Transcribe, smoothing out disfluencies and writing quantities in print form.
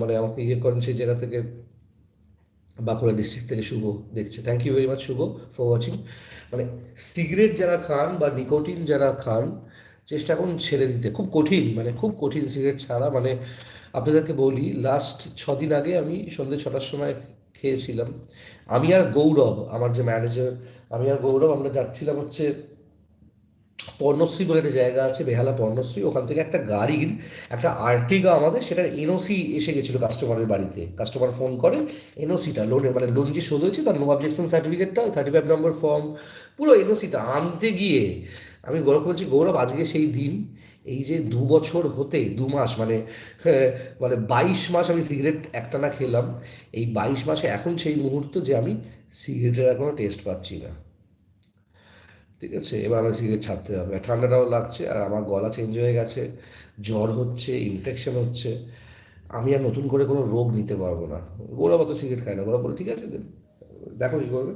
মানে আমাকে ইয়ে করেন সেই জায়গা থেকে, বাঁকুড়া ডিস্ট্রিক্ট থেকে শুভ দেখছে। Thank you very much Shubho for watching. মানে সিগারেট যারা খান বা নিকোটিন যারা খান, চেষ্টা করুন ছেড়ে দিতে। খুব কঠিন, মানে খুব কঠিন সিগারেট ছাড়া। মানে আপনাদেরকে বলি, লাস্ট 6 দিন আগে আমি সন্ধ্যে 6টার সময় খেয়েছিলাম। আমি আর গৌরব, আমার যে ম্যানেজার, আমি আর গৌরব আমরা যাচ্ছিলাম হচ্ছে পর্ণশ্রী বলে একটা জায়গা আছে, বেহালা পর্ণশ্রী, ওখান থেকে একটা গাড়ির একটা আর্টিগা আমাদের, সেটার এনওসি এসে গেছিলো কাস্টমারের বাড়িতে। কাস্টমার ফোন করে, এনওসিটা লোনের, মানে লোন যে শোধ হয়েছে তার নো অবজেকশন সার্টিফিকেটটা, 35 নম্বর ফর্ম, পুরো এনওসিটা আনতে গিয়ে আমি গৌরব বলছি, গৌরব আজকে সেই দিন, এই যে 2 বছর হতে 2 মাস, মানে মানে 22 মাস আমি সিগারেট একটানা খেলাম। এই 22 মাসে এখন সেই মুহূর্ত যে আমি সিগারেটের এখনো টেস্ট পাচ্ছি না। ঠিক আছে, এবার আমার সিগারেট ছাড়তে হবে। আর ঠান্ডাটাও লাগছে, আর আমার গলা চেঞ্জ হয়ে গেছে, জ্বর হচ্ছে, ইনফেকশন হচ্ছে। আমি আর নতুন করে কোনো রোগ নিতে পারবো না। ওরা অত সিগারেট খায় না, ওরা বলে ঠিক আছে দেখো কী করবে।